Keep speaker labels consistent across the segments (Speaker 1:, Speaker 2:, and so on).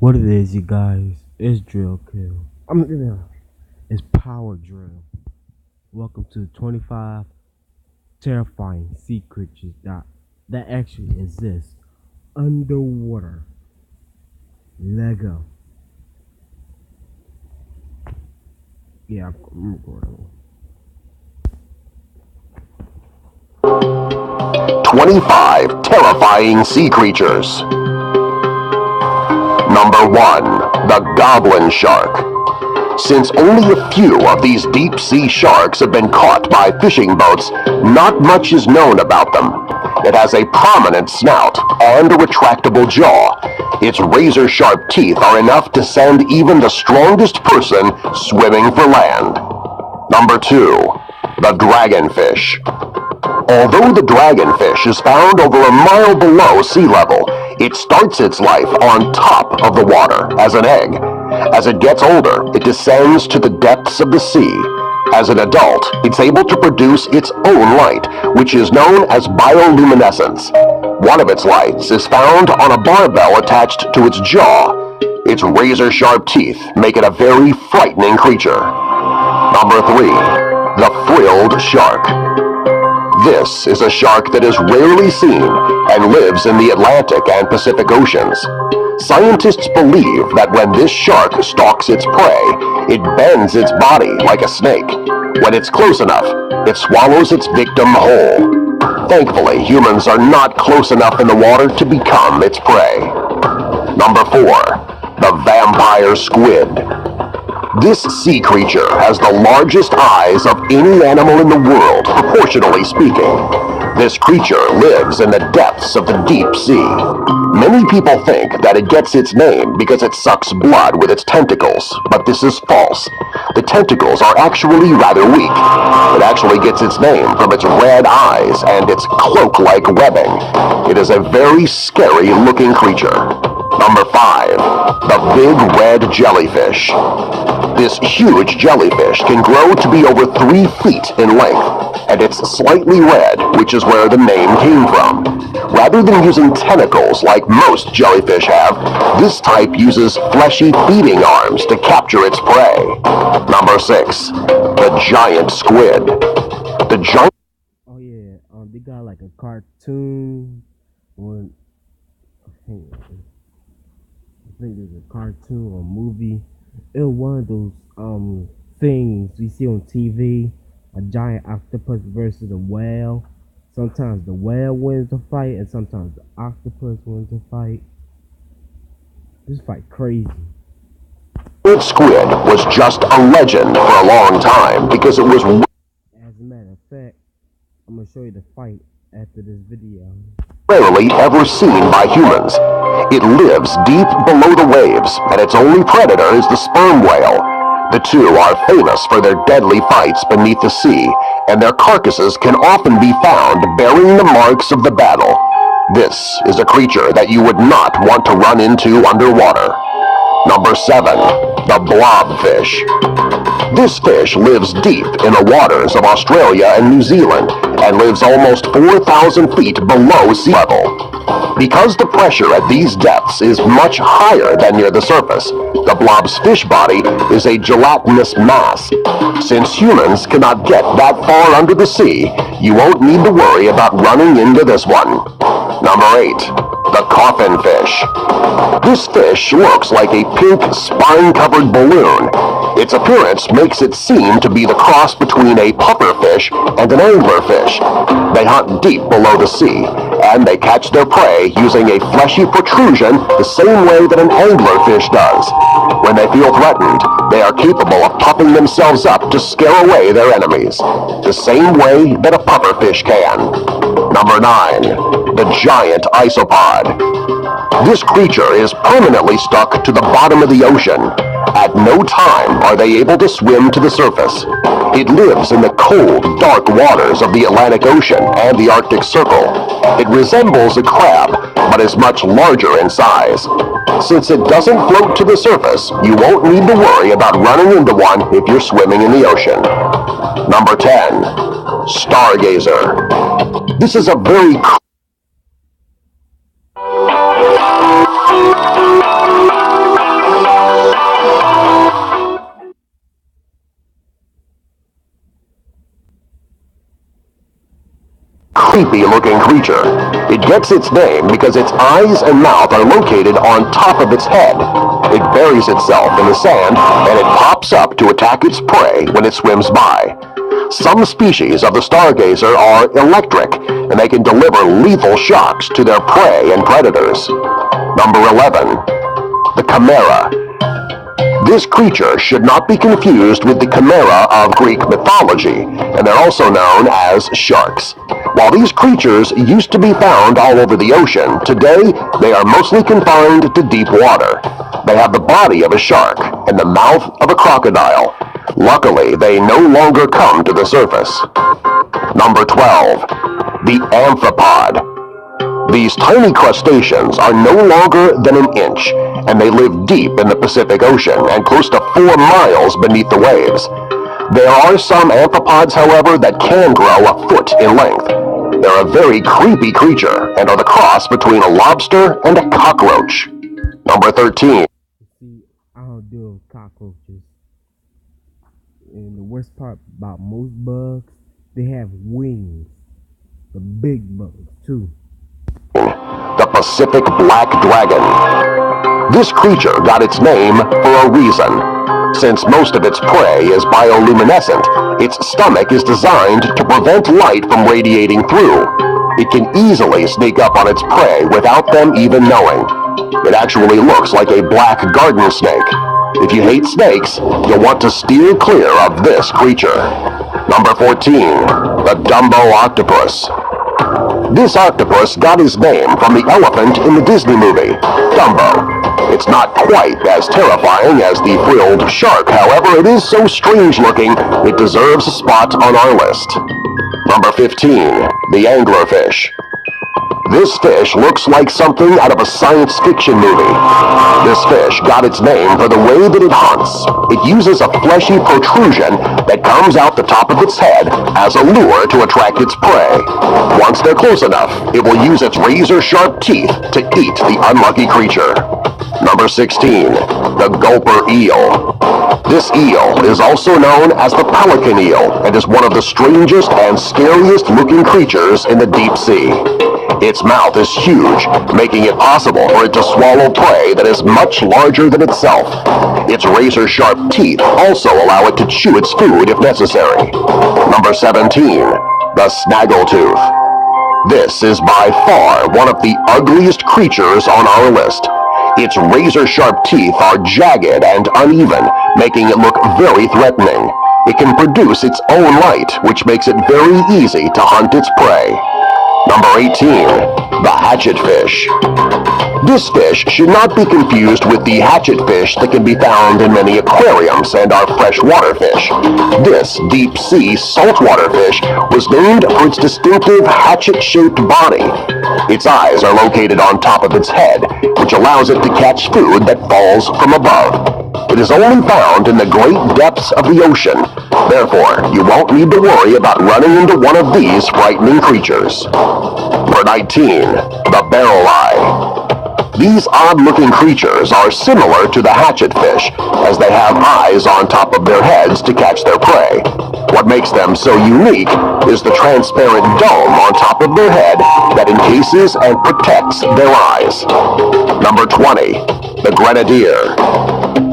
Speaker 1: What it is, you guys, it's Drill Kill. It's Power Drill. Welcome to 25 terrifying sea creatures that actually exist underwater. Lego. Yeah, I'm recording.
Speaker 2: 25 terrifying sea creatures. Number 1. The Goblin Shark. Since only a few of these deep-sea sharks have been caught by fishing boats, not much is known about them. It has a prominent snout and a retractable jaw. Its razor-sharp teeth are enough to send even the strongest person swimming for land. Number 2. The Dragonfish. Although the dragonfish is found over a mile below sea level, it starts its life on top of the water as an egg. As it gets older, it descends to the depths of the sea. As an adult, it's able to produce its own light, which is known as bioluminescence. One of its lights is found on a barbell attached to its jaw. Its razor-sharp teeth make it a very frightening creature. Number 3. The Frilled Shark. This is a shark that is rarely seen and lives in the Atlantic and Pacific Oceans. Scientists believe that when this shark stalks its prey, it bends its body like a snake. When it's close enough, it swallows its victim whole. Thankfully, humans are not close enough in the water to become its prey. Number 4. The Vampire Squid. This sea creature has the largest eyes of any animal in the world, proportionally speaking. This creature lives in the depths of the deep sea. Many people think that it gets its name because it sucks blood with its tentacles, but this is false. The tentacles are actually rather weak. It actually gets its name from its red eyes and its cloak-like webbing. It is a very scary-looking creature. Number 5. The Big Red Jellyfish. This huge jellyfish can grow to be over 3 feet in length, and it's slightly red, which is where the name came from. Rather than using tentacles like most jellyfish have, this type uses fleshy feeding arms to capture its prey. Number 6. The Giant Squid. The giant...
Speaker 1: Oh yeah, they got like a cartoon or I think there's a cartoon or movie. It was one of those things we see on TV. A giant octopus versus a whale. Sometimes the whale wins the fight, and sometimes the octopus wins the fight. This fight crazy.
Speaker 2: Squid was just a legend for a long time because it was...
Speaker 1: As a matter of fact, I'm gonna show you the fight after this video.
Speaker 2: Rarely ever seen by humans. It lives deep below the waves, and its only predator is the sperm whale. The two are famous for their deadly fights beneath the sea, and their carcasses can often be found bearing the marks of the battle. This is a creature that you would not want to run into underwater. Number 7. The Blobfish. This fish lives deep in the waters of Australia and New Zealand and lives almost 4,000 feet below sea level. Because the pressure at these depths is much higher than near the surface, the blob's fish body is a gelatinous mass. Since humans cannot get that far under the sea, you won't need to worry about running into this one. Number 8. The Coffin Fish. This fish looks like a pink, spine-covered balloon. Its appearance makes it seem to be the cross between a pufferfish and an anglerfish. They hunt deep below the sea, and they catch their prey using a fleshy protrusion the same way that an anglerfish does. When they feel threatened, they are capable of puffing themselves up to scare away their enemies, the same way that a pufferfish can. Number 9. The Giant Isopod. This creature is permanently stuck to the bottom of the ocean. At no time are they able to swim to the surface. It lives in the cold, dark waters of the Atlantic Ocean and the Arctic Circle. It resembles a crab, but is much larger in size. Since it doesn't float to the surface, you won't need to worry about running into one if you're swimming in the ocean. Number 10. Stargazer. This is a very creepy-looking creature. It gets its name because its eyes and mouth are located on top of its head. It buries itself in the sand, and it pops up to attack its prey when it swims by. Some species of the stargazer are electric, and they can deliver lethal shocks to their prey and predators. Number 11. The Chimera. This creature should not be confused with the chimera of Greek mythology, and they're also known as sharks. While these creatures used to be found all over the ocean, today they are mostly confined to deep water. They have the body of a shark and the mouth of a crocodile. Luckily, they no longer come to the surface. Number 12. The Amphipod. These tiny crustaceans are no longer than an inch, and they live deep in the Pacific Ocean and close to 4 miles beneath the waves. There are some amphipods, however, that can grow a foot in length. They're a very creepy creature and are the cross between a lobster and a cockroach. Number 13.
Speaker 1: See, I don't deal with cockroaches. And the worst part about most bugs, they have wings. The big bugs, too.
Speaker 2: The Pacific Black Dragon. This creature got its name for a reason. Since most of its prey is bioluminescent, its stomach is designed to prevent light from radiating through. It can easily sneak up on its prey without them even knowing. It actually looks like a black garden snake. If you hate snakes, you'll want to steer clear of this creature. Number 14. The Dumbo Octopus. This octopus got his name from the elephant in the Disney movie, Dumbo. It's not quite as terrifying as the frilled shark, however, it is so strange looking, it deserves a spot on our list. Number 15. The Anglerfish. This fish looks like something out of a science fiction movie. This fish got its name for the way that it hunts. It uses a fleshy protrusion that comes out the top of its head as a lure to attract its prey. Once they're close enough, it will use its razor-sharp teeth to eat the unlucky creature. Number 16. The Gulper Eel. This eel is also known as the pelican eel and is one of the strangest and scariest looking creatures in the deep sea. Its mouth is huge, making it possible for it to swallow prey that is much larger than itself. Its razor-sharp teeth also allow it to chew its food if necessary. Number 17. The Snaggletooth. This is by far one of the ugliest creatures on our list. Its razor-sharp teeth are jagged and uneven, making it look very threatening. It can produce its own light, which makes it very easy to hunt its prey. Number 18. The Hatchetfish. This fish should not be confused with the hatchetfish that can be found in many aquariums and are freshwater fish. This deep-sea saltwater fish was named for its distinctive hatchet-shaped body. Its eyes are located on top of its head, which allows it to catch food that falls from above. It is only found in the great depths of the ocean. Therefore, you won't need to worry about running into one of these frightening creatures. Number 19. The Barrel Eye. These odd-looking creatures are similar to the hatchetfish, as they have eyes on top of their heads to catch their prey. What makes them so unique is the transparent dome on top of their head that encases and protects their eyes. Number 20. The Grenadier.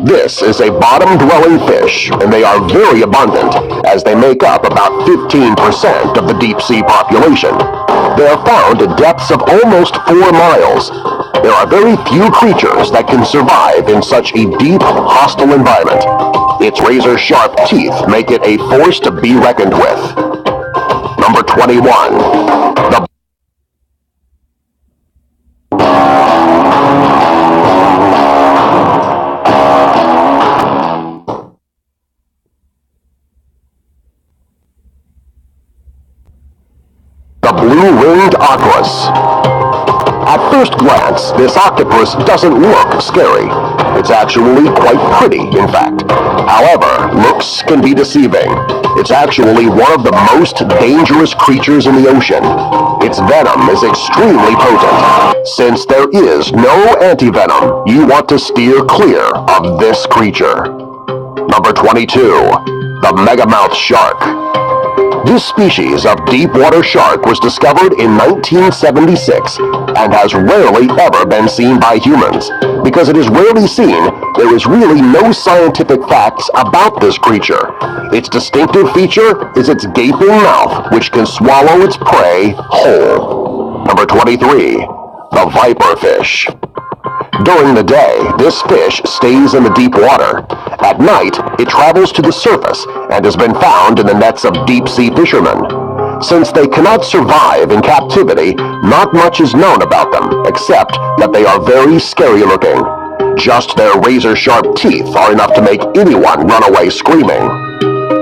Speaker 2: This is a bottom-dwelling fish, and they are very abundant, as they make up about 15% of the deep-sea population. They are found at depths of almost 4 miles. There are very few creatures that can survive in such a deep, hostile environment. Its razor-sharp teeth make it a force to be reckoned with. Number 21. The Blue-Ringed Octopus. At first glance, this octopus doesn't look scary. It's actually quite pretty, in fact. However, looks can be deceiving. It's actually one of the most dangerous creatures in the ocean. Its venom is extremely potent. Since there is no antivenom, you want to steer clear of this creature. Number 22. The Megamouth Shark. This species of deep water shark was discovered in 1976 and has rarely ever been seen by humans. Because it is rarely seen, there is really no scientific facts about this creature. Its distinctive feature is its gaping mouth, which can swallow its prey whole. Number 23. The viper fish. During the day, this fish stays in the deep water. At night, it travels to the surface and has been found in the nets of deep-sea fishermen. Since they cannot survive in captivity, not much is known about them, except that they are very scary looking. Just their razor-sharp teeth are enough to make anyone run away screaming.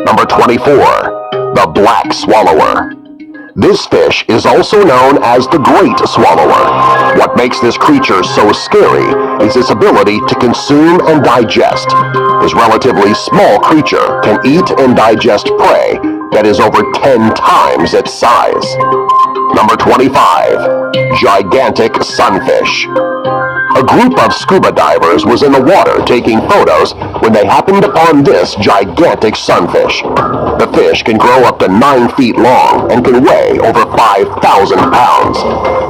Speaker 2: Number 24. The black swallower. This fish is also known as the great swallower. What makes this creature so scary is its ability to consume and digest. This relatively small creature can eat and digest prey that is over 10 times its size. Number 25. Gigantic sunfish. A group of scuba divers was in the water taking photos when they happened upon this gigantic sunfish. The fish can grow up to 9 feet long and can weigh over 5,000 pounds.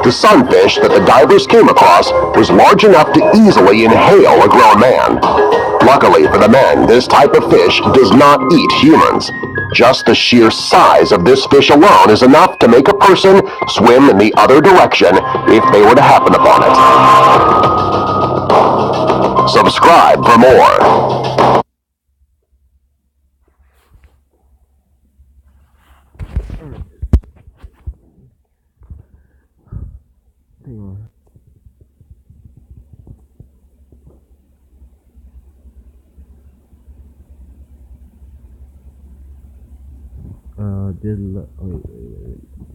Speaker 2: The sunfish that the divers came across was large enough to easily inhale a grown man. Luckily for the men, this type of fish does not eat humans. Just the sheer size of this fish alone is enough to make a person swim in the other direction if they were to happen upon it. Subscribe for more.
Speaker 1: Hang on.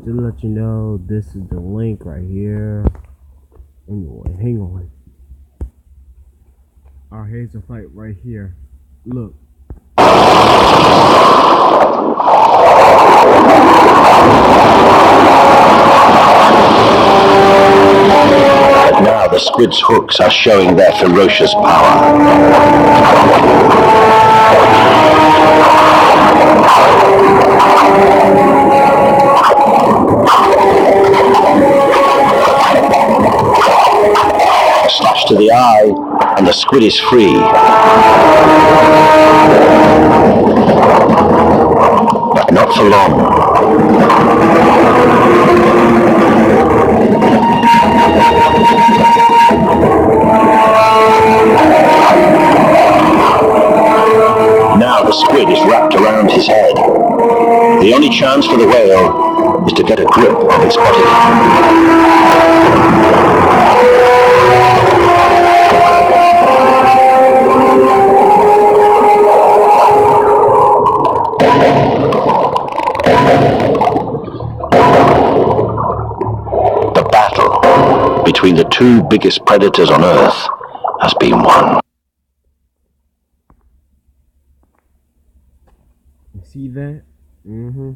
Speaker 1: Just let you know, this is the link right here. Anyway, hang on. Alright, here's the fight right here. Look.
Speaker 2: Now the squid's hooks are showing their ferocious power. Slash to the eye, and the squid is free. But not for long. Now the squid is wrapped around his head. The only chance for the whale is to get a grip of its body. The battle between the two biggest predators on Earth has been won.
Speaker 1: You see that? Mm-hmm.